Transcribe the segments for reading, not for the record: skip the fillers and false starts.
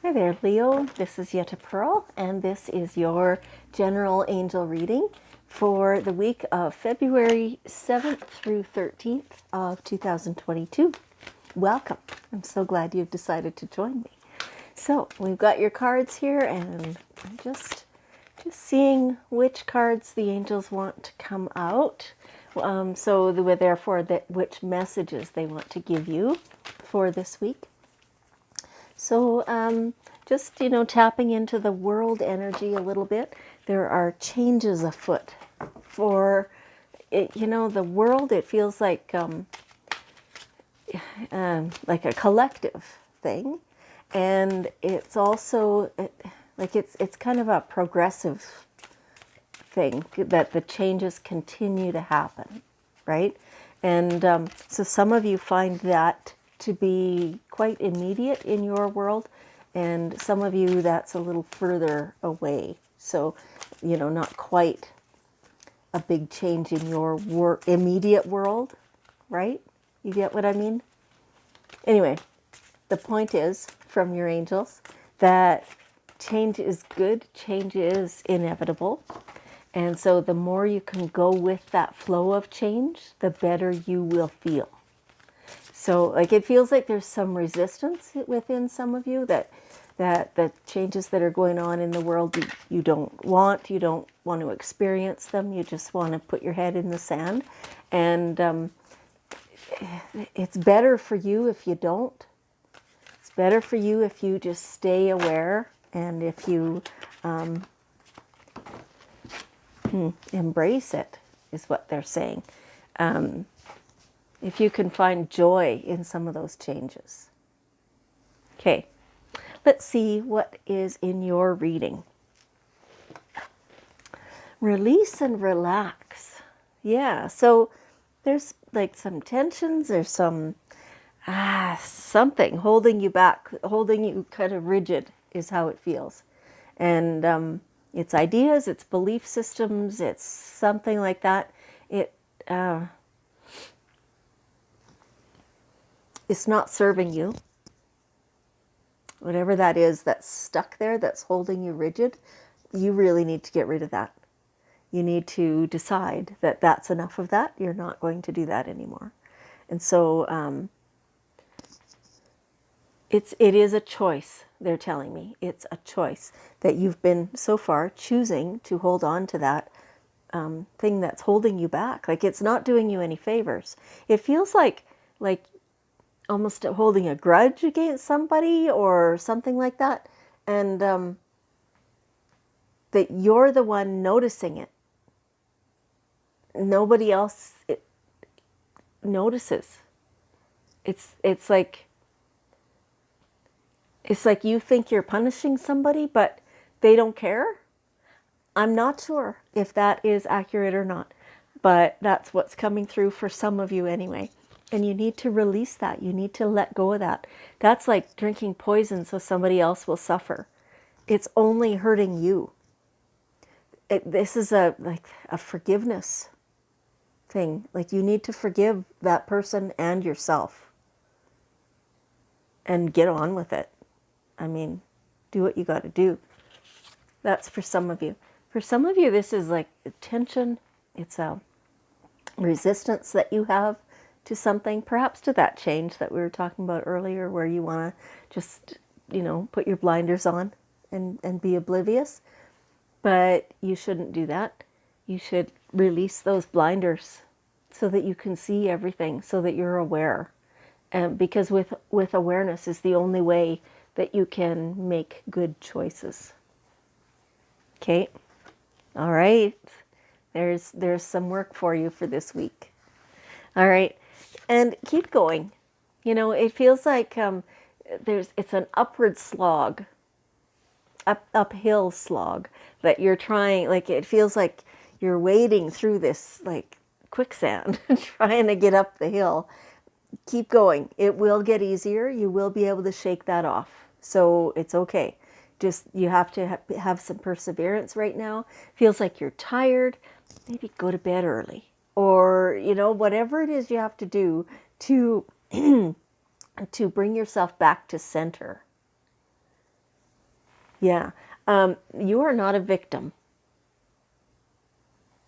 Hi there, Leo. This is Yetta Pearl, and this is your general angel reading for the week of February 7th through 13th of 2022. Welcome. I'm so glad you've decided to join me. So we've got your cards here, and I'm just seeing which cards the angels want to come out. Therefore, which messages they want to give you for this week. So just, tapping into the world energy a little bit, there are changes afoot for, the world. It feels like a collective thing. And it's also it's kind of a progressive thing that the changes continue to happen, right? And so some of you find that to be quite immediate in your world, and some of you that's a little further away. So, not quite a big change in your immediate world, right? You get what I mean? Anyway, the point is from your angels that change is good, change is inevitable. And so the more you can go with that flow of change, the better you will feel. So it feels like there's some resistance within some of you that the changes that are going on in the world, you don't want to experience them. You just want to put your head in the sand. And it's better for you if you don't. It's better for you if you just stay aware, and if you embrace it, is what they're saying. If you can find joy in some of those changes. Okay, let's see what is in your reading. Release and relax. Yeah, so there's like some tensions, there's some something holding you back, holding you kind of rigid is how it feels. And it's ideas, it's belief systems, it's something like that. It's not serving you. Whatever that is that's stuck there, that's holding you rigid, you really need to get rid of that. You need to decide that that's enough of that. You're not going to do that anymore. And so it is a choice, they're telling me. It's a choice that you've been so far choosing to hold on to that thing that's holding you back. Like it's not doing you any favors. It feels like almost holding a grudge against somebody or something like that. And that you're the one noticing it. Nobody else notices. It's like you think you're punishing somebody, but they don't care. I'm not sure if that is accurate or not, but that's what's coming through for some of you anyway. And you need to release that. You need to let go of that. That's like drinking poison so somebody else will suffer. It's only hurting you. This is a forgiveness thing. Like you need to forgive that person and yourself and get on with it. I mean, do what you got to do. That's for some of you. For some of you, this is like tension. It's a resistance that you have to something, perhaps to that change that we were talking about earlier, where you want to just, put your blinders on and be oblivious. But you shouldn't do that. You should release those blinders so that you can see everything, so that you're aware. And because with awareness is the only way that you can make good choices. Okay? All right. There's some work for you for this week. All right. And keep going. It feels like it's an upward slog, uphill slog that you're trying, like it feels like you're wading through this like quicksand trying to get up the hill. Keep going. It will get easier. You will be able to shake that off. So it's okay. Just you have to have some perseverance right now. Feels like you're tired. Maybe go to bed early. Or, whatever it is you have to do to to bring yourself back to center. Yeah. You are not a victim.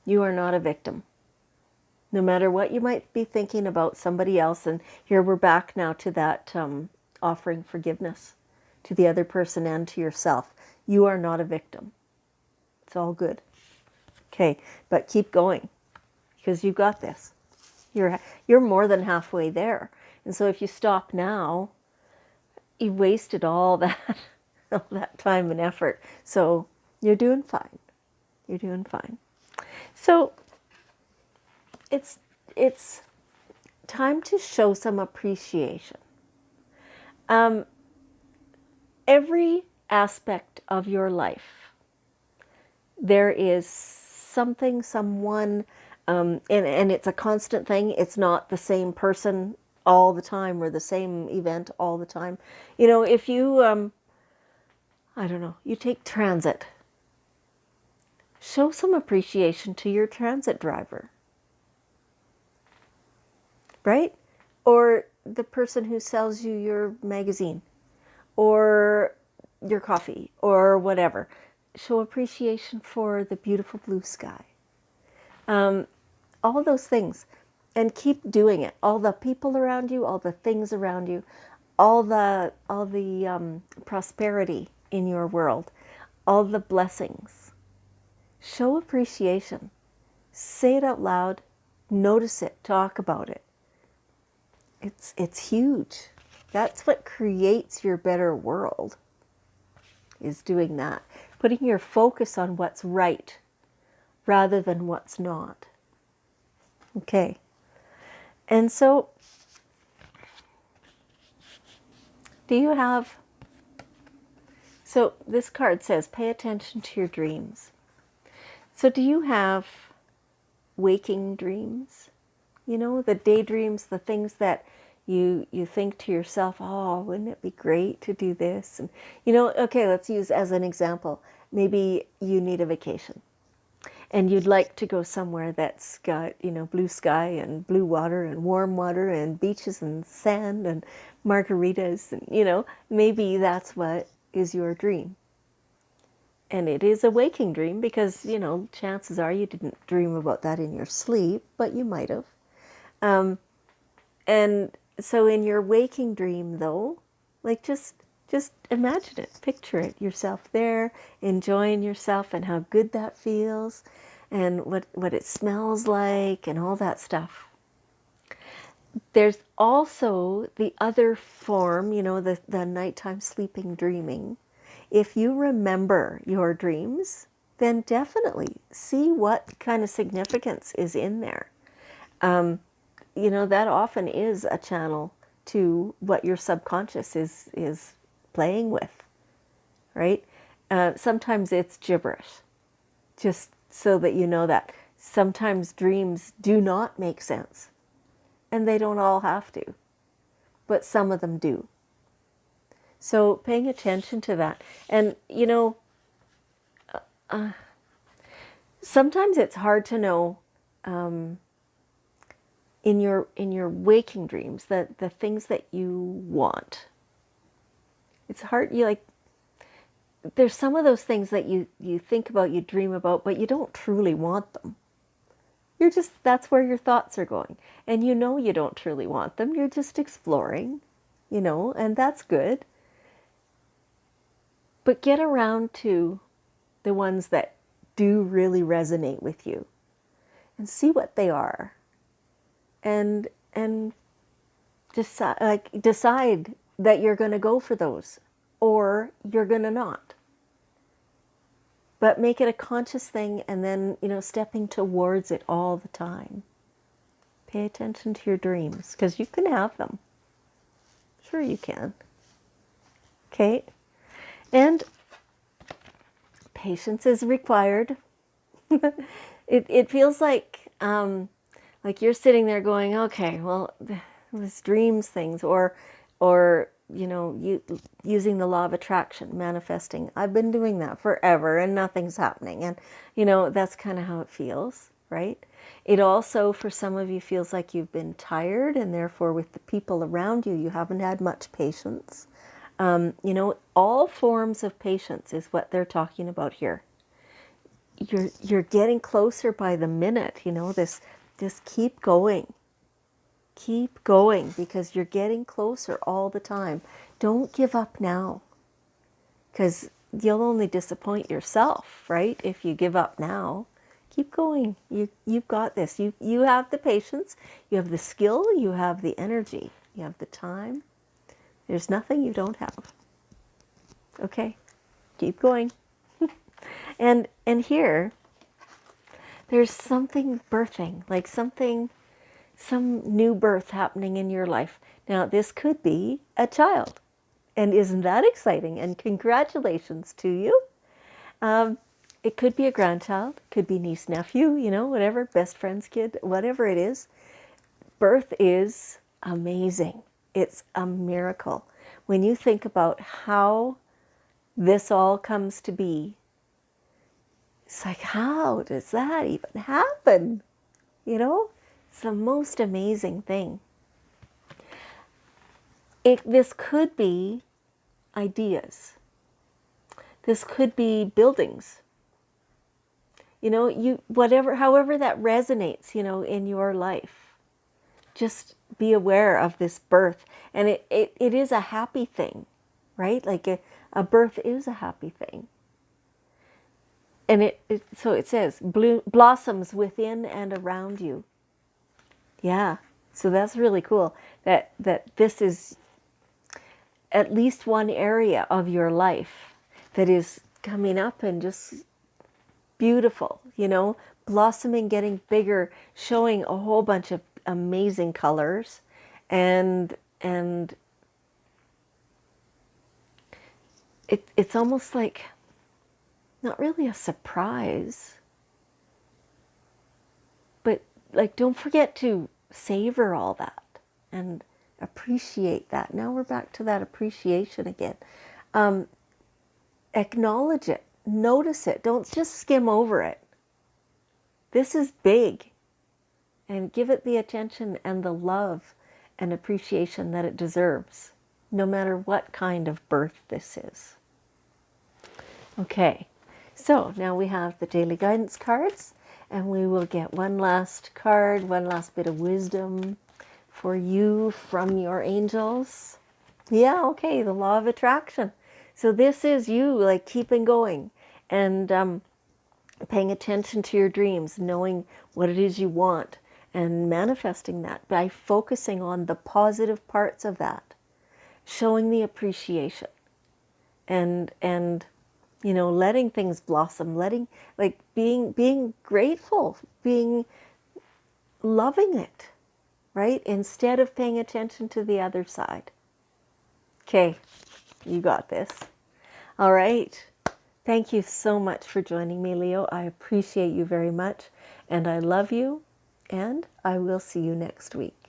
You are not a victim. No matter what you might be thinking about somebody else, and here we're back now to that offering forgiveness to the other person and to yourself. You are not a victim. It's all good. Okay, but keep going because you've got this. You're more than halfway there. And so if you stop now, you've wasted all that all that time and effort. So you're doing fine. You're doing fine. So it's time to show some appreciation. Every aspect of your life, there is something, someone, and it's a constant thing. It's not the same person all the time or the same event all the time. You know, if you, I don't know, you take transit, show some appreciation to your transit driver, right? Or the person who sells you your magazine or your coffee or whatever. Show appreciation for the beautiful blue sky. All those things. And keep doing it. All the people around you, all the things around you, all the prosperity in your world, all the blessings. Show appreciation. Say it out loud. Notice it. Talk about it. It's huge. That's what creates your better world, is doing that. Putting your focus on what's right rather than what's not. Okay. And so, so this card says, pay attention to your dreams. So do you have waking dreams? You know, the daydreams, the things that you think to yourself, oh, wouldn't it be great to do this? And, you know, okay, let's use as an example, maybe you need a vacation and you'd like to go somewhere that's got, you know, blue sky and blue water and warm water and beaches and sand and margaritas. And, you know, maybe that's what is your dream. And it is a waking dream because, you know, chances are you didn't dream about that in your sleep, but you might have. And so in your waking dream, though, like just imagine it, picture it, yourself there, enjoying yourself and how good that feels and what it smells like and all that stuff. There's also the other form, you know, the nighttime sleeping dreaming. If you remember your dreams, then definitely see what kind of significance is in there. You know, that often is a channel to what your subconscious is playing with, right? Sometimes it's gibberish, just so that you know that. Sometimes dreams do not make sense, and they don't all have to, but some of them do. So paying attention to that. And, you know, sometimes it's hard to know in your waking dreams that the things that you want. It's hard. There's some of those things that you think about, you dream about, but you don't truly want them. That's where your thoughts are going. And you know you don't truly want them. You're just exploring, you know, and that's good. But get around to the ones that do really resonate with you and see what they are. And decide that you're going to go for those or you're going to not. But make it a conscious thing and then, you know, stepping towards it all the time. Pay attention to your dreams because you can have them. Sure you can. Okay? And patience is required. It feels like you're sitting there going, okay, well, this dreams things, or you know, using the law of attraction, manifesting. I've been doing that forever and nothing's happening. And, you know, that's kind of how it feels, right? It also, for some of you, feels like you've been tired and therefore with the people around you, you haven't had much patience. You know, all forms of patience is what they're talking about here. You're getting closer by the minute, you know, this just keep going. Keep going because you're getting closer all the time. Don't give up now because you'll only disappoint yourself, right? If you give up now. Keep going. You've got this. You have the patience, you have the skill, you have the energy, you have the time. There's nothing you don't have. Okay, keep going. And here, there's something birthing, like some new birth happening in your life. Now, this could be a child. And isn't that exciting? And congratulations to you. It could be a grandchild, could be niece, nephew, you know, whatever, best friend's kid, whatever it is. Birth is amazing. It's a miracle. When you think about how this all comes to be, it's like, how does that even happen? You know, it's the most amazing thing. This could be ideas. This could be buildings. You know, however that resonates, you know, in your life. Just be aware of this birth. And it is a happy thing, right? Like a birth is a happy thing. And so it says, blossoms within and around you. Yeah, so that's really cool that this is at least one area of your life that is coming up and just beautiful, you know, blossoming, getting bigger, showing a whole bunch of amazing colors, and it's almost like not really a surprise, but like don't forget to savor all that and appreciate that. Now we're back to that appreciation again. Acknowledge it, notice it, don't just skim over it. This is big, and give it the attention and the love and appreciation that it deserves, no matter what kind of birth this is. Okay, so now we have the daily guidance cards, and we will get one last card, one last bit of wisdom for you from your angels. Yeah, okay, the law of attraction. So this is you, like, keeping going and paying attention to your dreams, knowing what it is you want, and manifesting that by focusing on the positive parts of that, showing the appreciation, and you know, letting things blossom, being grateful, loving it, right? Instead of paying attention to the other side. Okay, you got this. All right. Thank you so much for joining me, Leo. I appreciate you very much, and I love you, and I will see you next week.